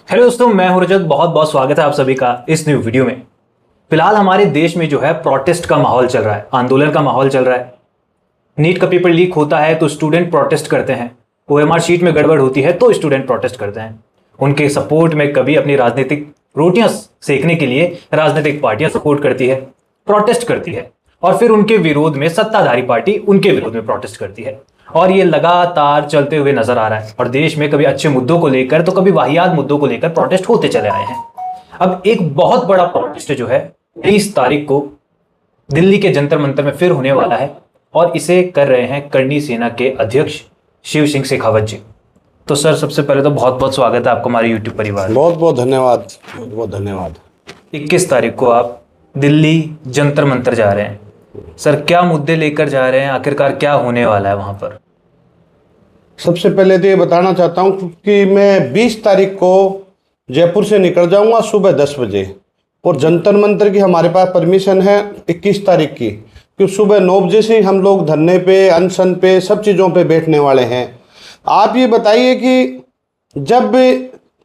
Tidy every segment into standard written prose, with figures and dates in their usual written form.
Hello दोस्तों, मैं हूं रजत। बहुत बहुत स्वागत है आप सभी का इस न्यू वीडियो में। फिलहाल हमारे देश में जो है प्रोटेस्ट का माहौल चल रहा है, आंदोलन का माहौल चल रहा है। नीट का पेपर लीक होता है तो स्टूडेंट प्रोटेस्ट करते हैं। ओएमआर शीट में गड़बड़ होती है तो स्टूडेंट प्रोटेस्ट करते हैं। उनके सपोर्ट में कभी अपनी राजनीतिक रोटियां सेकने के लिए राजनीतिक पार्टियां सपोर्ट करती है, प्रोटेस्ट करती है, और फिर उनके विरोध में सत्ताधारी पार्टी उनके विरोध में प्रोटेस्ट करती है। और ये लगातार चलते हुए नजर आ रहा है। और देश में कभी अच्छे मुद्दों को लेकर तो कभी वाहियात मुद्दों को लेकर प्रोटेस्ट होते चले आए हैं। अब एक बहुत बड़ा प्रोटेस्ट जो है 23 तारीख को दिल्ली के जंतर मंतर में फिर होने वाला है, और इसे कर रहे हैं करनी सेना के अध्यक्ष शिव सिंह शेखावत जी। तो सर, सबसे पहले तो बहुत बहुत स्वागत है आपको हमारे यूट्यूब परिवार। बहुत बहुत धन्यवाद, बहुत बहुत धन्यवाद। 21 तारीख को आप दिल्ली जंतर मंतर जा रहे हैं। सर, क्या मुद्दे लेकर जा रहे हैं? आखिरकार क्या होने वाला है वहां पर? सबसे पहले तो ये बताना चाहता हूँ कि मैं 20 तारीख को जयपुर से निकल जाऊंगा सुबह 10 बजे, और जंतर मंतर की हमारे पास परमिशन है 21 तारीख की, कि सुबह 9 बजे से हम लोग धरने पे, अनशन पे, सब चीज़ों पे बैठने वाले हैं। आप ये बताइए कि जब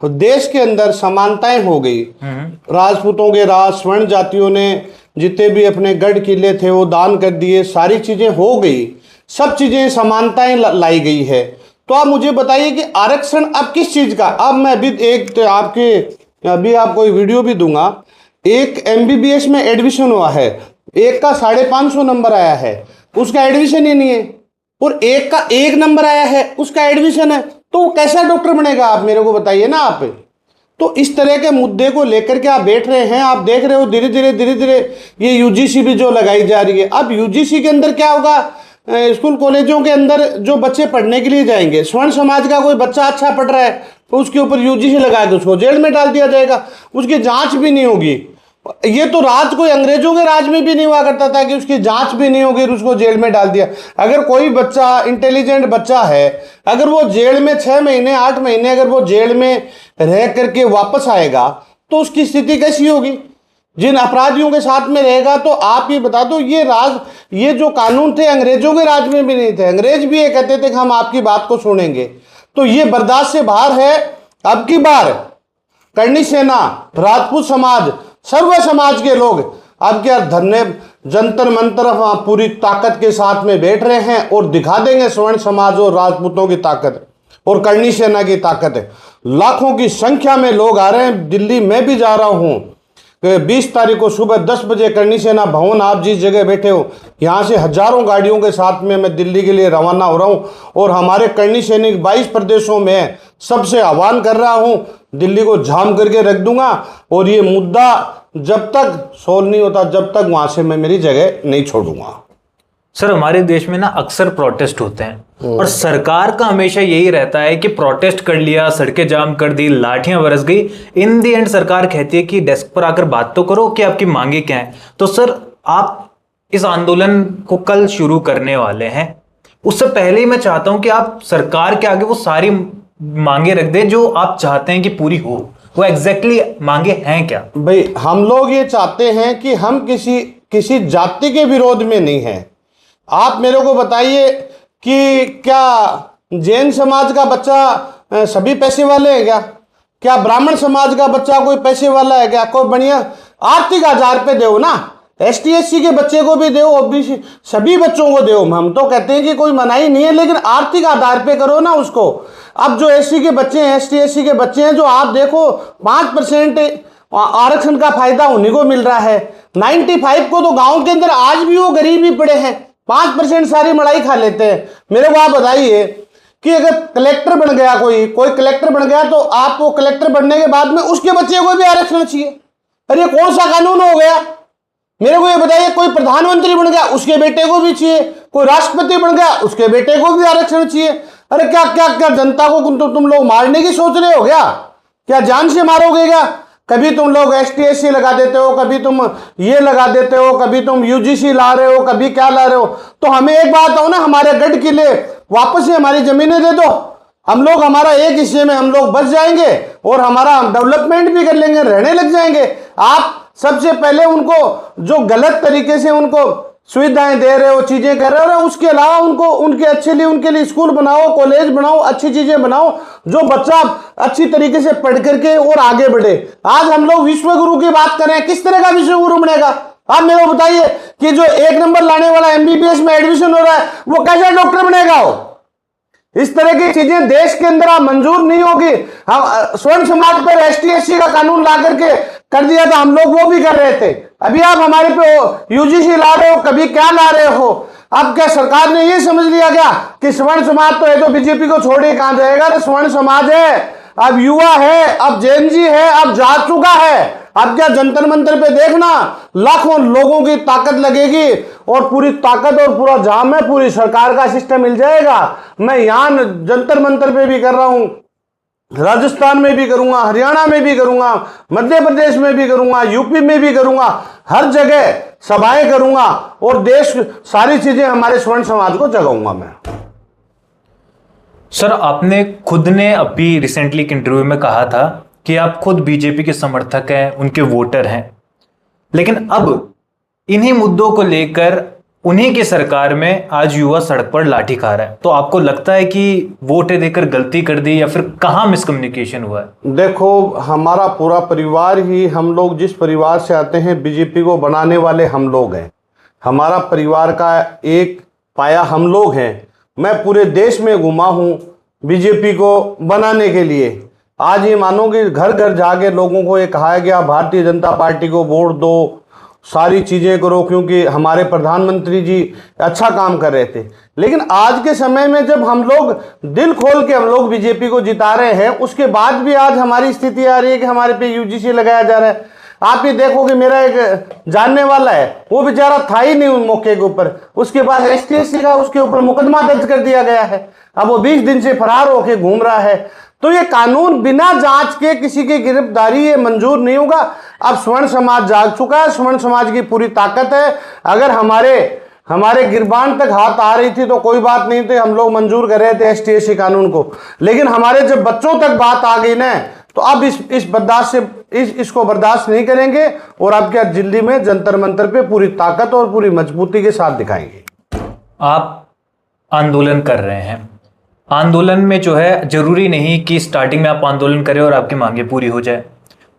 देश के अंदर समानताएं हो गई, राजपूतों के राज, स्वर्ण जातियों ने जितने भी अपने गढ़ किले थे वो दान कर दिए, सारी चीज़ें हो गई, सब चीज़ें समानताएं लाई गई है। तो आप मुझे बताइए कि आरक्षण अब किस चीज़ का? अब मैं अभी अभी आपको वीडियो भी दूंगा। एक MBBS में एडमिशन हुआ है, एक का 550 नंबर आया है, उसका एडमिशन ही नहीं है, और एक का 1 नंबर आया है, उसका एडमिशन है। तो वो कैसा डॉक्टर बनेगा? आप मेरे को बताइए ना। आप तो इस तरह के मुद्दे को लेकर के आप बैठ रहे हैं। आप देख रहे हो धीरे धीरे ये UGC भी जो लगाई जा रही है। अब UGC के अंदर क्या होगा? स्कूल कॉलेजों के अंदर जो बच्चे पढ़ने के लिए जाएंगे, स्वर्ण समाज का कोई बच्चा अच्छा पढ़ रहा है तो उसके ऊपर UGC लगा के उसको जेल में डाल दिया जाएगा, उसकी जांच भी नहीं होगी। ये तो राज कोई अंग्रेजों के राज में भी नहीं हुआ करता था कि उसकी जांच भी नहीं होगी, उसको जेल में डाल दिया। अगर कोई बच्चा इंटेलिजेंट बच्चा है, अगर वो जेल में 6 महीने 8 महीने अगर वो जेल में रह करके वापस आएगा तो उसकी स्थिति कैसी होगी? जिन अपराधियों के साथ में रहेगा। तो आप ये बता दो, ये जो कानून थे अंग्रेजों के राज में भी नहीं थे। अंग्रेज भी ये कहते थे कि हम आपकी बात को सुनेंगे। तो ये बर्दाश्त से बाहर है। अब की बार करनी सेना, राजपूत समाज, सर्व समाज के लोग अब क्या धरने जंतर मंतर पूरी ताकत के साथ में बैठ रहे हैं, और दिखा देंगे स्वर्ण समाज और राजपूतों की ताकत और करनी सेना की ताकत है। लाखों की संख्या में लोग आ रहे हैं। दिल्ली में भी जा रहा हूं 20 तारीख को सुबह 10 बजे करनी सेना भवन। आप जिस जगह बैठे हो, यहाँ से हजारों गाड़ियों के साथ में मैं दिल्ली के लिए रवाना हो रहा हूँ, और हमारे करनी सैनिक 22 प्रदेशों में सबसे आह्वान कर रहा हूँ, दिल्ली को जाम करके रख दूंगा। और ये मुद्दा जब तक सोल्व नहीं होता, जब तक वहाँ से मैं मेरी जगह नहीं छोड़ूंगा। सर, हमारे देश में ना अक्सर प्रोटेस्ट होते हैं, और सरकार का हमेशा यही रहता है कि प्रोटेस्ट कर लिया, सड़कें जाम कर दी, लाठियां बरस गई, इन दी एंड सरकार कहती है कि डेस्क पर आकर बात तो करो कि आपकी मांगे क्या हैं। तो सर, आप इस आंदोलन को कल शुरू करने वाले हैं, उससे पहले ही मैं चाहता हूं कि आप सरकार के आगे वो सारी मांगे रख दें जो आप चाहते हैं कि पूरी हो। वो एग्जैक्टली मांगे हैं क्या? भाई, हम लोग ये चाहते हैं कि हम किसी जाति के विरोध में नहीं है। आप मेरे को बताइए कि क्या जैन समाज का बच्चा सभी पैसे वाले हैं क्या? क्या ब्राह्मण समाज का बच्चा कोई पैसे वाला है क्या? कोई बढ़िया आर्थिक आधार पे दो ना, ST SC के बच्चे को भी दो, OBC सभी बच्चों को दो। हम तो कहते हैं कि कोई मनाही नहीं है, लेकिन आर्थिक आधार पे करो ना उसको। अब जो SC के बच्चे हैं, ST SC के बच्चे हैं, जो आप देखो 5% आरक्षण का फायदा उन्हीं को मिल रहा है। 95 को तो गाँव के अंदर आज भी वो गरीब ही पड़े हैं, 5% सारी मलाई खा लेते हैं। मेरे को आप बताइए कि अगर कलेक्टर बन गया, कोई कलेक्टर बन गया, तो आपको कलेक्टर बनने के बाद में उसके बच्चे को भी आरक्षण चाहिए? अरे कौन सा कानून हो गया? मेरे को ये बताइए, कोई प्रधानमंत्री बन गया, उसके बेटे को भी चाहिए, कोई राष्ट्रपति बन गया, उसके बेटे को भी आरक्षण चाहिए। अरे क्या क्या क्या जनता को तुम लोग मारने की सोच रहे हो क्या? क्या जान से मारोगे क्या? कभी तुम लोग ST SC लगा देते हो, कभी तुम ये लगा देते हो, कभी तुम UGC ला रहे हो, कभी क्या ला रहे हो। तो हमें एक बात हो ना, हमारे गढ़ किले वापस से हमारी जमीनें दे दो। हम लोग हमारा एक हिस्से में हम लोग बस जाएंगे और हमारा डेवलपमेंट भी कर लेंगे, रहने लग जाएंगे। आप सबसे पहले उनको जो गलत तरीके से उनको सुविधाएं दे रहे हो, चीजें कर रहे हो, उसके अलावा उनको उनके अच्छे लिए उनके लिए स्कूल बनाओ, कॉलेज बनाओ, अच्छी चीजें बनाओ जो बच्चा अच्छी तरीके से पढ़ करके और आगे बढ़े। आज हम लोग विश्व गुरु की बात कर रहे हैं, किस तरह का विश्व गुरु बनेगा? आप मेरे को बताइए कि जो 1 नंबर लाने वाला एमबीबीएस में एडमिशन हो रहा है वो कैसा डॉक्टर बनेगा? हो इस तरह की चीजें देश के अंदर आप मंजूर नहीं होगी। हम स्वर्ण समाज पर एसटी/एससी का कानून ला करके कर दिया था, हम लोग वो भी कर रहे थे। अभी आप हमारे पे यूजीसी ला रहे हो, कभी क्या ला रहे हो? अब क्या सरकार ने ये समझ लिया क्या कि स्वर्ण समाज तो है तो बीजेपी को छोड़े कहां जाएगा? तो स्वर्ण समाज है, अब युवा है, अब जेएनजी है, अब जा चुका है। अब क्या जंतर मंतर पे देखना लाखों लोगों की ताकत लगेगी और पूरी ताकत और पूरा जाम है, पूरी सरकार का सिस्टम मिल जाएगा। मैं यहां जंतर मंतर पे भी कर रहा हूं, राजस्थान में भी करूंगा, हरियाणा में भी करूंगा, मध्य प्रदेश में भी करूंगा, यूपी में भी करूंगा, हर जगह सभाएं करूंगा और देश सारी चीजें हमारे स्वर्ण समाज को जगाऊंगा मैं। सर, आपने खुद ने अभी रिसेंटली एक इंटरव्यू में कहा था कि आप खुद बीजेपी के समर्थक हैं, उनके वोटर हैं, लेकिन अब इन्हीं मुद्दों को लेकर उन्हीं की सरकार में आज युवा सड़क पर लाठी खा रहा है। तो आपको लगता है कि वोट देकर गलती कर दी या फिर कहां मिसकम्युनिकेशन हुआ है? देखो, हमारा पूरा परिवार ही, हम लोग जिस परिवार से आते हैं, बीजेपी को बनाने वाले हम लोग हैं। हमारा परिवार का एक पाया हम लोग हैं। मैं पूरे देश में घुमा हूं बीजेपी को बनाने के लिए। आज ये मानो कि घर घर जाके लोगों को ये कहा गया भारतीय जनता पार्टी को वोट दो, सारी चीज़ें करो, क्योंकि हमारे प्रधानमंत्री जी अच्छा काम कर रहे थे। लेकिन आज के समय में जब हम लोग दिल खोल के हम लोग बीजेपी को जिता रहे हैं, उसके बाद भी आज हमारी स्थिति आ रही है कि हमारे पे यूजीसी लगाया जा रहा है। आप ये देखो कि मेरा एक जानने वाला है, वो बेचारा था ही नहीं उन मौके के ऊपर, उसके बाद एसटी/एससी का उसके ऊपर मुकदमा दर्ज कर दिया गया है। अब वो 20 दिन से फरार होकर घूम रहा है। तो ये कानून बिना जांच के किसी की गिरफ्तारी ये मंजूर नहीं होगा। अब स्वर्ण समाज जाग चुका है, स्वर्ण समाज की पूरी ताकत है। अगर हमारे गिरबान तक हाथ आ रही थी तो कोई बात नहीं थी, हम लोग मंजूर कर रहे थे एसटी/एससी कानून को। लेकिन हमारे जब बच्चों तक बात आ गई ना, तो अब इसको बर्दाश्त नहीं करेंगे और अब क्या दिल्ली में जंतर मंतर पे पूरी ताकत और पूरी मजबूती के साथ दिखाएंगे। आप आंदोलन कर रहे हैं, आंदोलन में जो है जरूरी नहीं कि स्टार्टिंग में आप आंदोलन करें और आपकी मांगे पूरी हो जाए।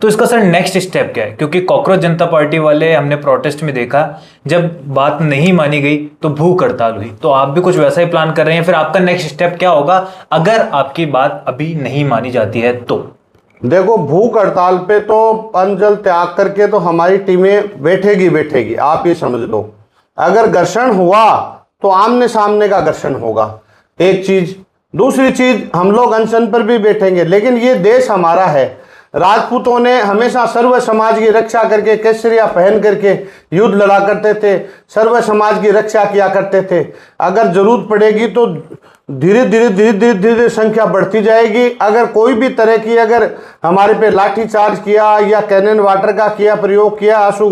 तो इसका सर नेक्स्ट स्टेप क्या है? क्योंकि कॉकरोच जनता पार्टी वाले हमने प्रोटेस्ट में देखा, जब बात नहीं मानी गई तो भूख हड़ताल हुई। तो आप भी कुछ वैसा ही प्लान कर रहे हैं? फिर आपका नेक्स्ट स्टेप क्या होगा अगर आपकी बात अभी नहीं मानी जाती है तो? देखो, भूख हड़ताल पे तो अन्न जल त्याग करके तो हमारी टीमें बैठेगी, आप ये समझ लो। अगर घर्षण हुआ तो आमने सामने का घर्षण होगा, एक चीज। दूसरी चीज, हम लोग अनशन पर भी बैठेंगे, लेकिन ये देश हमारा है। राजपूतों ने हमेशा सर्व समाज की रक्षा करके केसरिया पहन करके युद्ध लड़ा करते थे, सर्व समाज की रक्षा किया करते थे। अगर जरूरत पड़ेगी तो धीरे धीरे संख्या बढ़ती जाएगी। अगर कोई भी तरह की अगर हमारे पे लाठी चार्ज किया या कैनन वाटर का प्रयोग किया, आंसू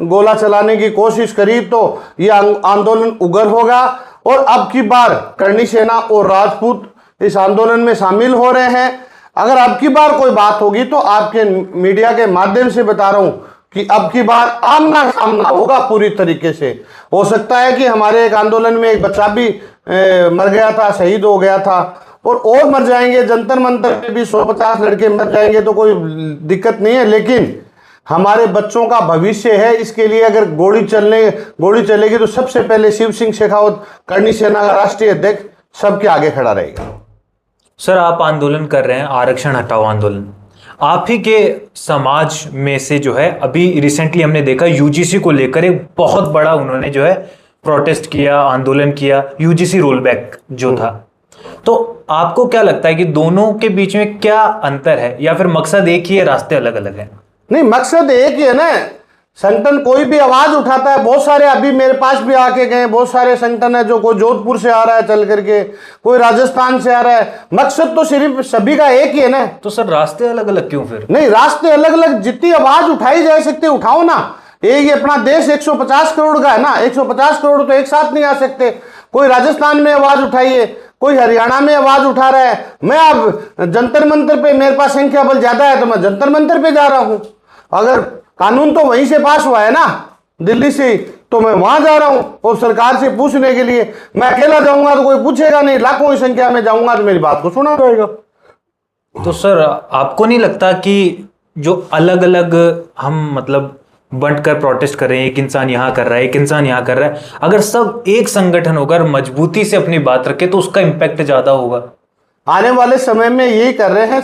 गोला चलाने की कोशिश करी, तो यह आंदोलन उग्र होगा। और अब की बार करणी सेना और राजपूत इस आंदोलन में शामिल हो रहे हैं। अगर अब की बार कोई बात होगी तो आपके मीडिया के माध्यम से बता रहा हूं कि अब की बार आमना सामना होगा पूरी तरीके से। हो सकता है कि हमारे एक आंदोलन में एक बच्चा भी मर गया था, शहीद हो गया था, और मर जाएंगे। जंतर मंतर पे भी 150 लड़के मर जाएंगे तो कोई दिक्कत नहीं है, लेकिन हमारे बच्चों का भविष्य है। इसके लिए अगर गोली चलेगी तो सबसे पहले शिव सिंह शेखावत, करणी सेना का राष्ट्रीय अध्यक्ष, सबके आगे खड़ा रहेगा। सर, आप आंदोलन कर रहे हैं, आरक्षण हटाओ आंदोलन। आप ही के समाज में से जो है अभी रिसेंटली हमने देखा यूजीसी को लेकर एक बहुत बड़ा उन्होंने जो है प्रोटेस्ट किया, आंदोलन किया, यूजीसी रोल बैक जो था। तो आपको क्या लगता है कि दोनों के बीच में क्या अंतर है, या फिर मकसद एक ही है, रास्ते अलग अलग हैं? नहीं, मकसद एक ही है ना। संगठन कोई भी आवाज उठाता है, बहुत सारे अभी मेरे पास भी आके गए, बहुत सारे संगठन है जो कोई जोधपुर से आ रहा है चल करके, कोई राजस्थान से आ रहा है। मकसद तो सिर्फ सभी का एक ही है ना। तो सर रास्ते अलग अलग क्यों फिर? नहीं, रास्ते अलग अलग, जितनी आवाज उठाई जा सकती है उठाओ ना। ये अपना देश 150 करोड़ का है ना, 150 करोड़ तो एक साथ नहीं आ सकते। कोई राजस्थान में आवाज उठाइए, कोई हरियाणा में आवाज उठा रहा है। मैं अब जंतर मंतर पे, मेरे पास संख्या बल ज्यादा है तो मैं जंतर मंतर पे जा रहा हूं। अगर कानून तो वहीं से पास हुआ है ना, दिल्ली से, तो मैं वहां जा रहा हूं और सरकार से पूछने के लिए। मैं अकेला जाऊंगा तो कोई पूछेगा नहीं, लाखों की संख्या में जाऊंगा तो मेरी बात को सुना जाएगा। तो सर आपको नहीं लगता कि जो अलग अलग हम मतलब बंट कर प्रोटेस्ट कर रहे हैं, एक इंसान यहाँ कर रहा है, एक इंसान यहाँ कर रहा है, अगर सब एक संगठन होकर मजबूती से अपनी बात रखे तो उसका इम्पैक्ट ज्यादा होगा? आने वाले समय में यही कर रहे हैं,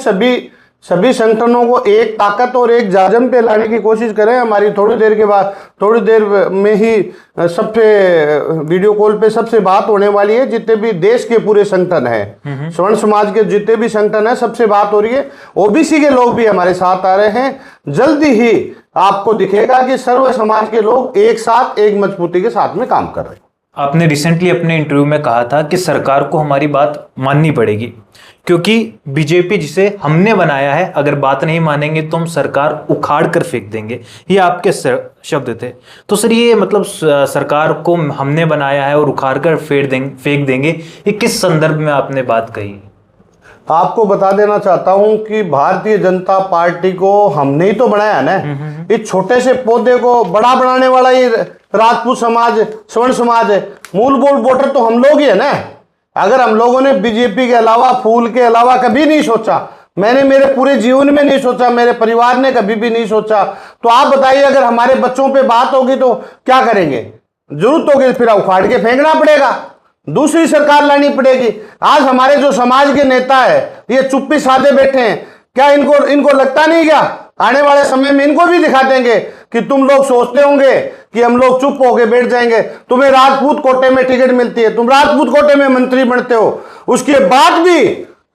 सभी संगठनों को एक ताकत और एक जाजम पे लाने की कोशिश करें। हमारी थोड़ी देर में ही सब पे वीडियो कॉल पे सबसे बात होने वाली है। जितने भी देश के पूरे संगठन हैं, स्वर्ण समाज के जितने भी संगठन हैं, सबसे बात हो रही है। ओबीसी के लोग भी हमारे साथ आ रहे हैं। जल्दी ही आपको दिखेगा कि सर्व समाज के लोग एक साथ, एक मजबूती के साथ में काम कर रहे हैं। आपने रिसेंटली अपने इंटरव्यू में कहा था कि सरकार को हमारी बात माननी पड़ेगी, क्योंकि बीजेपी जिसे हमने बनाया है, अगर बात नहीं मानेंगे तो हम सरकार उखाड़ कर फेंक देंगे, ये आपके शब्द थे। तो सर ये मतलब सरकार को हमने बनाया है और उखाड़ कर फेंक देंगे, ये किस संदर्भ में आपने बात कही? आपको बता देना चाहता हूं कि भारतीय जनता पार्टी को हमने ही तो बनाया ना। इस छोटे से पौधे को बड़ा बनाने वाला ये राजपूत समाज, स्वर्ण समाज है। मूलभूत वोटर तो हम लोग ही है ना। अगर हम लोगों ने बीजेपी के अलावा, फूल के अलावा कभी नहीं सोचा, मैंने मेरे पूरे जीवन में नहीं सोचा, मेरे परिवार ने कभी भी नहीं सोचा, तो आप बताइए अगर हमारे बच्चों पे बात होगी तो क्या करेंगे? जरूरत होगी फिर उखाड़ के फेंकना पड़ेगा, दूसरी सरकार लानी पड़ेगी। आज हमारे जो समाज के नेता है ये चुप्पी साधे बैठे हैं। क्या इनको लगता नहीं क्या आने वाले समय में इनको भी दिखा देंगे कि तुम लोग सोचते होंगे कि हम लोग चुप होके बैठ जाएंगे। तुम्हें राजपूत कोटे में टिकट मिलती है, तुम राजपूत कोटे में मंत्री बनते हो, उसके बाद भी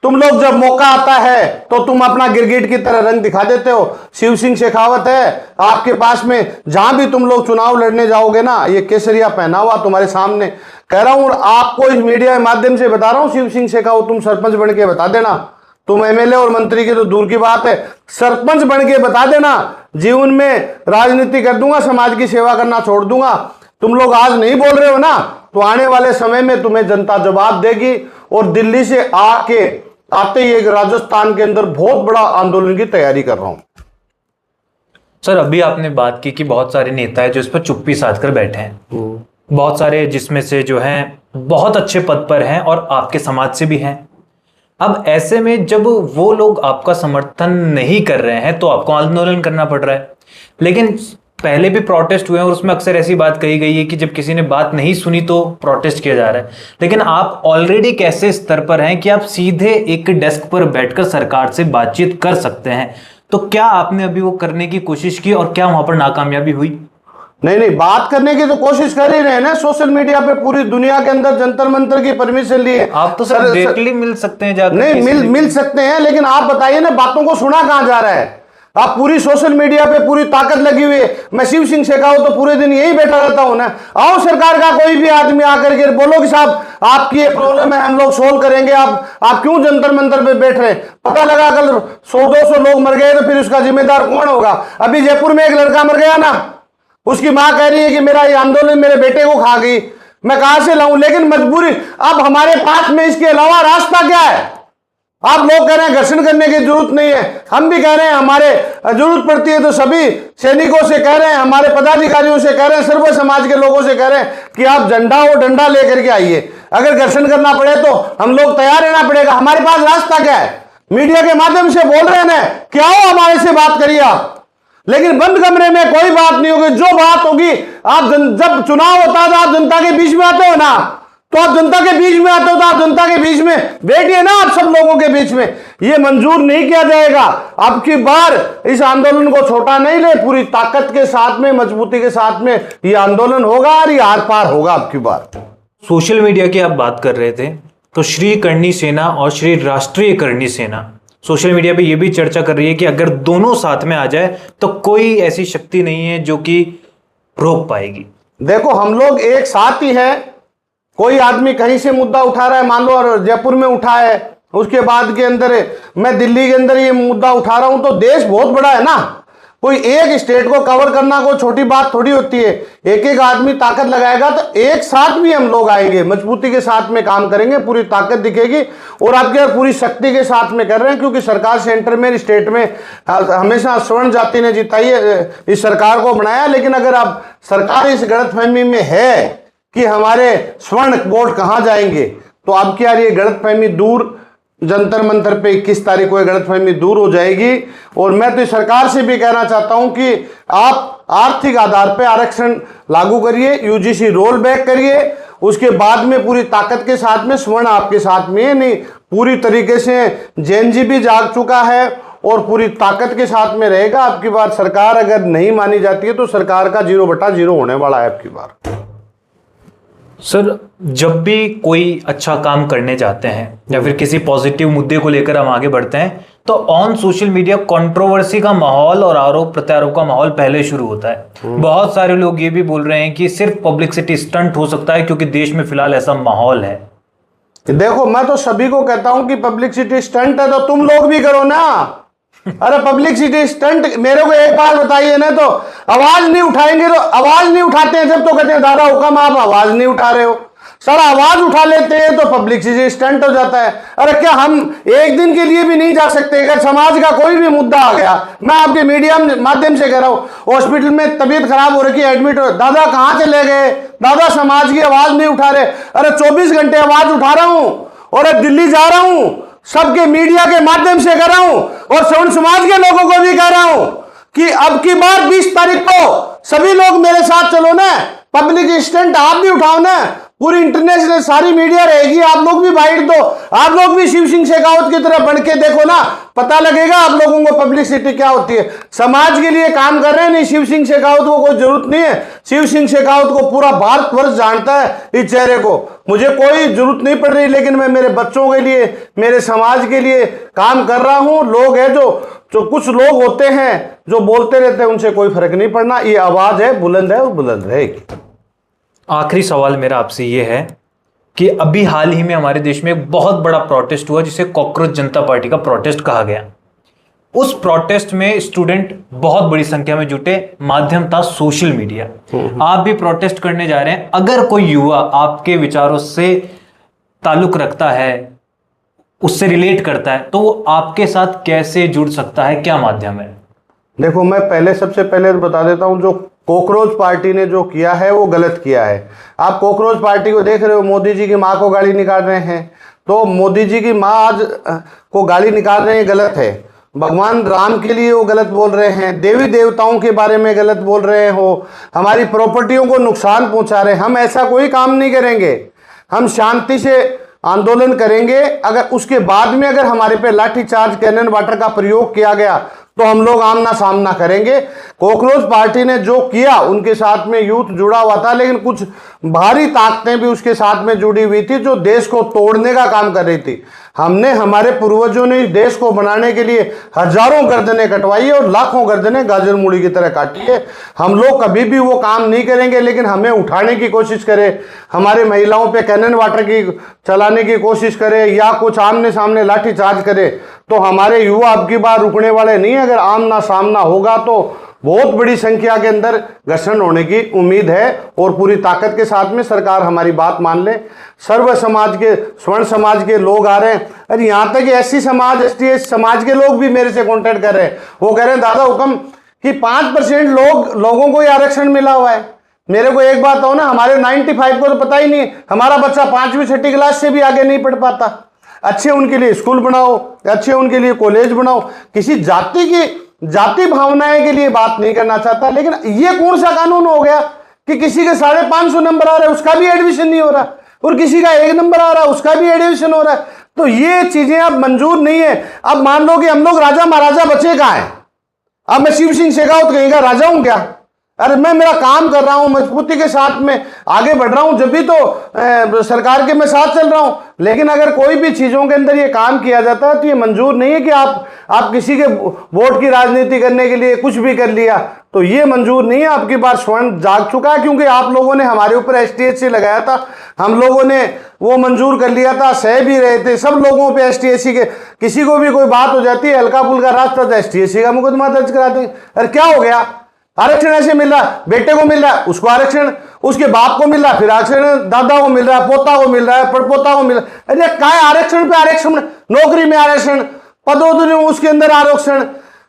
तुम लोग जब मौका आता है तो तुम अपना गिरगिट की तरह रंग दिखा देते हो। शिव सिंह शेखावत है आपके पास में, जहां भी तुम लोग चुनाव लड़ने जाओगे ना, ये केसरिया पहना हुआ तुम्हारे सामने कह रहा हूं, और आपको इस मीडिया के माध्यम से बता रहा हूं, शिव सिंह शेखावत तुम सरपंच बन के बता देना। तुम एमएलए और मंत्री की तो दूर की बात है, सरपंच बन के बता देना, जीवन में राजनीति कर दूंगा, समाज की सेवा करना छोड़ दूंगा। तुम लोग आज नहीं बोल रहे हो ना, तो आने वाले समय में तुम्हें जनता जवाब देगी। और दिल्ली से आते ही एक राजस्थान के अंदर बहुत बड़ा आंदोलन की तैयारी कर रहा हूं। सर अभी आपने बात की कि बहुत सारे नेता है जो इस पर चुप्पी साध कर बैठे हैं, बहुत सारे जिसमें से जो हैं बहुत अच्छे पद पर हैं और आपके समाज से भी हैं। अब ऐसे में जब वो लोग आपका समर्थन नहीं कर रहे हैं तो आपको आंदोलन करना पड़ रहा है। लेकिन पहले भी प्रोटेस्ट हुए हैं और उसमें अक्सर ऐसी बात कही गई है कि जब किसी ने बात नहीं सुनी तो प्रोटेस्ट किया जा रहा है। लेकिन आप ऑलरेडी कैसे स्तर पर हैं कि आप सीधे एक डेस्क पर बैठकर सरकार से बातचीत कर सकते हैं, तो क्या आपने अभी वो करने की कोशिश की और क्या वहां पर नाकामयाबी हुई? नहीं, बात करने की तो कोशिश कर ही रहे हैं ना। सोशल मीडिया पे पूरी दुनिया के अंदर जंतर मंतर की परमिशन लिए। आप तो सर डायरेक्टली मिल सकते हैं जाकर। नहीं, मिल सकते हैं, लेकिन आप बताइए ना, बातों को सुना कहां जा रहा है? आप पूरी सोशल मीडिया पे पूरी ताकत लगी हुई है। मैं शिव सिंह शेखावत तो पूरे दिन यही बैठा रहता हूं ना। आओ सरकार का कोई भी आदमी आकर के बोलो कि साहब आपकी ये प्रॉब्लम है, हम लोग सोल्व करेंगे, आप क्यों जंतर मंतर पे बैठ रहे हैं? पता लगा कल 100-200 लोग मर गए तो फिर उसका जिम्मेदार कौन होगा? अभी जयपुर में एक लड़का मर गया ना, उसकी मां कह रही है कि मेरा ये आंदोलन मेरे बेटे को खा गई, मैं कहां से लाऊं? लेकिन मजबूरी, अब हमारे पास में इसके अलावा रास्ता क्या है? आप लोग कह रहे हैं घर्षण करने की जरूरत नहीं है, हम भी कह रहे हैं हमारे जरूरत पड़ती है, तो सभी सैनिकों से कह रहे हैं, हमारे पदाधिकारियों से कह रहे हैं, सर्व समाज के लोगों से कह रहे हैं कि आप झंडा और डंडा लेकर के आइए। अगर घर्षण करना पड़े तो हम लोग तैयार रहना पड़ेगा। हमारे पास रास्ता क्या है? मीडिया के माध्यम से बोल रहे हैं ना कि आओ हमारे से बात करिए आप, लेकिन बंद कमरे में कोई बात नहीं होगी। जो बात होगी, आप जब चुनाव होता है तो आप जनता के बीच में आते हो ना, तो आप जनता के बीच में आते हो तो आप जनता के बीच में बैठिए ना, आप सब लोगों के बीच में। ये मंजूर नहीं किया जाएगा। अब की बार इस आंदोलन को छोटा नहीं ले, पूरी ताकत के साथ में, मजबूती के साथ में ये आंदोलन होगा और ये आर पार होगा। अब की बार सोशल मीडिया की आप बात कर रहे थे, तो श्री करणी सेना और श्री राष्ट्रीय करणी सेना सोशल मीडिया पे ये भी चर्चा कर रही है कि अगर दोनों साथ में आ जाए तो कोई ऐसी शक्ति नहीं है जो कि रोक पाएगी। देखो, हम लोग एक साथ ही हैं। कोई आदमी कहीं से मुद्दा उठा रहा है, मान लो और जयपुर में उठा है, उसके बाद के अंदर मैं दिल्ली के अंदर ये मुद्दा उठा रहा हूं, तो देश बहुत बड़ा है ना। कोई एक स्टेट को कवर करना कोई छोटी बात थोड़ी होती है। एक एक आदमी ताकत लगाएगा तो एक साथ भी हम लोग आएंगे, मजबूती के साथ में काम करेंगे, पूरी ताकत दिखेगी और आपके पूरी शक्ति के साथ में कर रहे हैं। क्योंकि सरकार सेंटर में, स्टेट में हमेशा स्वर्ण जाति ने जिताई है, इस सरकार को बनाया। लेकिन अगर आप सरकार इस गलतफहमी में है कि हमारे स्वर्ण वोट कहाँ जाएंगे, तो आपकी यार ये गलतफहमी दूर, जंतर मंतर पे 21 तारीख को ये गलतफहमी दूर हो जाएगी। और मैं तो सरकार से भी कहना चाहता हूं कि आप आर्थिक आधार पे आरक्षण लागू करिए, यूजीसी रोल बैक करिए, उसके बाद में पूरी ताकत के साथ में स्वर्ण आपके साथ में है। नहीं, पूरी तरीके से जेएनजी भी जाग चुका है और पूरी ताकत के साथ में रहेगा। आपकी बार सरकार अगर नहीं मानी जाती है तो सरकार का 0/0 होने वाला है आपकी बार। सर, जब भी कोई अच्छा काम करने जाते हैं या फिर किसी पॉजिटिव मुद्दे को लेकर हम आगे बढ़ते हैं तो ऑन सोशल मीडिया कंट्रोवर्सी का माहौल और आरोप प्रत्यारोप का माहौल पहले शुरू होता है। बहुत सारे लोग ये भी बोल रहे हैं कि सिर्फ पब्लिसिटी स्टंट हो सकता है क्योंकि देश में फिलहाल ऐसा माहौल है। देखो, मैं तो सभी को कहता हूं कि पब्लिसिटी स्टंट है तो तुम लोग भी करो ना। अरे पब्लिसिटी स्टंट, मेरे को एक बार बताइए ना, तो आवाज नहीं उठाएंगे तो आवाज नहीं उठाते हैं जब तो कहते हैं दादा हुक्म आप आवाज नहीं उठा रहे हो। सर आवाज उठा लेते हैं तो पब्लिसिटी स्टंट हो जाता है। अरे क्या हम एक दिन के लिए भी नहीं जा सकते? अगर समाज का कोई भी मुद्दा आ गया, मैं आपके मीडिया माध्यम से कह रहा हूँ, हॉस्पिटल में तबीयत खराब हो रही है, एडमिट हो, दादा कहाँ चले गए, दादा समाज की आवाज नहीं उठा रहे। अरे 24 घंटे आवाज उठा रहा हूं और अब दिल्ली जा रहा हूं, सबके मीडिया के माध्यम से कर रहा हूं और स्वर्ण समाज के लोगों को भी कह रहा हूं कि अब की बार 20 तारीख को सभी लोग मेरे साथ चलो ना, पब्लिक स्टंट आप भी उठाओ ना, पूरी इंटरनेशनल सारी मीडिया रहेगी, आप लोग भी बाइट दो, आप लोग भी शिव सिंह शेखावत की तरह बन के देखो ना, पता लगेगा आप लोगों को पब्लिसिटी क्या होती है। समाज के लिए काम कर रहे हैं, नहीं शिव सिंह शेखावत को कोई जरूरत नहीं है। शिव सिंह शेखावत को पूरा भारतवर्ष जानता है, इस चेहरे को, मुझे कोई जरूरत नहीं पड़ रही। लेकिन मैं मेरे बच्चों के लिए, मेरे समाज के लिए काम कर रहा हूं। लोग हैं जो कुछ लोग होते हैं जो बोलते रहते हैं, उनसे कोई फर्क नहीं पड़ना। ये आवाज है, बुलंद है, वो बुलंद रहेगी। आखिरी सवाल मेरा आपसे ये है कि अभी हाल ही में हमारे देश में एक बहुत बड़ा प्रोटेस्ट हुआ जिसे कॉकरोच जनता पार्टी का प्रोटेस्ट कहा गया। उस प्रोटेस्ट में स्टूडेंट बहुत बड़ी संख्या में जुटे, माध्यम था सोशल मीडिया। आप भी प्रोटेस्ट करने जा रहे हैं, अगर कोई युवा आपके विचारों से ताल्लुक रखता है, उससे रिलेट करता है, तो वो आपके साथ कैसे जुड़ सकता है, क्या माध्यम है? देखो, मैं सबसे पहले बता देता हूं, जो कॉकरोच पार्टी ने जो किया है वो गलत किया है। आप कॉकरोच पार्टी को देख रहे हो, मोदी जी की माँ को गाली निकाल रहे हैं, तो मोदी जी की माँ आज को गाली निकाल रहे हैं, गलत है। भगवान राम के लिए वो गलत बोल रहे हैं, देवी देवताओं के बारे में गलत बोल रहे हो, हमारी प्रॉपर्टियों को नुकसान पहुंचा रहे हैं। हम ऐसा कोई काम नहीं करेंगे, हम शांति से आंदोलन करेंगे। अगर उसके बाद में अगर हमारे पे लाठीचार्ज, कैनन वाटर का प्रयोग किया गया तो हम लोग आमना सामना करेंगे। कॉकरोच पार्टी ने जो किया, उनके साथ में यूथ जुड़ा हुआ था, लेकिन कुछ भारी ताकतें भी उसके साथ में जुड़ी हुई थी जो देश को तोड़ने का काम कर रही थी। हमने, हमारे पूर्वजों ने इस देश को बनाने के लिए हजारों गर्दनें कटवाई और लाखों गर्दनें गाजर मूली की तरह काटी है। हम लोग कभी भी वो काम नहीं करेंगे, लेकिन हमें उठाने की कोशिश करें, हमारे महिलाओं पे कैनन वाटर की चलाने की कोशिश करें या कुछ आमने सामने लाठीचार्ज करें, तो हमारे युवा अब की बार रुकने वाले नहीं। अगर आमना सामना होगा तो बहुत बड़ी संख्या के अंदर घर्षण होने की उम्मीद है और पूरी ताकत के साथ में सरकार हमारी बात मान ले। सर्व समाज के, स्वर्ण समाज के लोग आ रहे हैं, अरे यहाँ तक एससी समाज, एसटी समाज के लोग भी मेरे से कॉन्टेक्ट कर रहे हैं। वो कह रहे हैं दादा हुक्म कि 5% लोगों को ही आरक्षण मिला हुआ है। मेरे को एक बात हो ना, हमारे 95 को तो पता ही नहीं, हमारा बच्चा 5वीं 6ठी क्लास से भी आगे नहीं पढ़ पाता। अच्छे उनके लिए स्कूल बनाओ, अच्छे उनके लिए कॉलेज बनाओ। किसी जाति भावनाएं के लिए बात नहीं करना चाहता, लेकिन ये कौन सा कानून हो गया कि किसी के 550 नंबर आ रहे हैं उसका भी एडमिशन नहीं हो रहा, और किसी का 1 नंबर आ रहा है उसका भी एडमिशन हो रहा है। तो ये चीजें अब मंजूर नहीं है। अब मान लो कि हम लोग राजा महाराजा बचे कहाँ हैं? अब मैं शिव सिंह शेखावत कहीं का राजा हूं क्या? अरे मैं मेरा काम कर रहा हूं, मजबूती के साथ में आगे बढ़ रहा हूं, जब भी तो सरकार के मैं साथ चल रहा हूं। लेकिन अगर कोई भी चीजों के अंदर ये काम किया जाता है तो ये मंजूर नहीं है कि आप किसी के वोट की राजनीति करने के लिए कुछ भी कर लिया तो ये मंजूर नहीं है। आपकी बार स्वर्ण जाग चुका है, क्योंकि आप लोगों ने हमारे ऊपर एसटीएससी लगाया था, हम लोगों ने वो मंजूर कर लिया था, सह भी रहे थे सब लोगों पे एसटीएससी के। किसी को भी कोई बात हो जाती है हल्का फुल्का रास्ता, तो एसटीएससी का मुकदमा दर्ज करा देंगे। अरे क्या हो गया, आरक्षण ऐसे मिल रहा, बेटे को मिल रहा है उसको आरक्षण, उसके बाप को मिल रहा है फिर आरक्षण, दादा को मिल रहा है, पोता को मिल रहा है, पड़पोता को मिल रहा है। अरे क्या है, आरक्षण पे आरक्षण, नौकरी में आरक्षण, पदोन्नति उसके अंदर आरक्षण,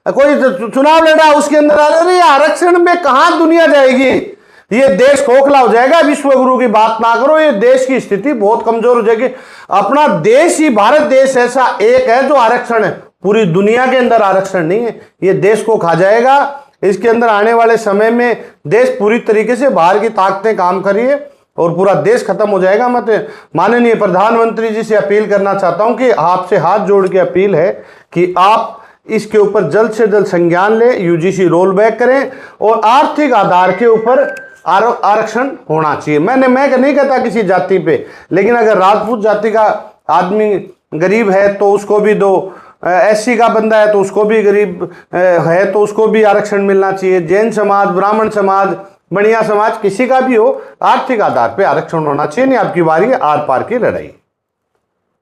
कोई चुनाव लड़ा उसके अंदर। अरे आरक्षण में कहां दुनिया जाएगी, ये देश खोखला हो जाएगा। विश्व गुरु की बात ना करो, ये देश की स्थिति बहुत कमजोर हो जाएगी। अपना देश ही, भारत देश ऐसा एक है जो आरक्षण है, पूरी दुनिया के अंदर आरक्षण नहीं है, ये देश को खा जाएगा। इसके अंदर आने वाले समय में देश पूरी तरीके से बाहर की ताकतें काम करिए और पूरा देश खत्म हो जाएगा। मैं माननीय प्रधानमंत्री जी से अपील करना चाहता हूं कि आपसे हाथ जोड़ के अपील है कि आप इसके ऊपर जल्द से जल्द संज्ञान लें, यूजीसी रोल बैक करें और आर्थिक आधार के ऊपर आरक्षण होना चाहिए। मैं नहीं कहता किसी जाति पे, लेकिन अगर राजपूत जाति का आदमी गरीब है तो उसको भी दो, एससी का बंदा है तो उसको भी, गरीब है तो उसको भी आरक्षण मिलना चाहिए। जैन समाज, ब्राह्मण समाज, बनिया समाज, किसी का भी हो, आर्थिक आधार पे आरक्षण होना चाहिए। नहीं आपकी बारी है आर पार की लड़ाई।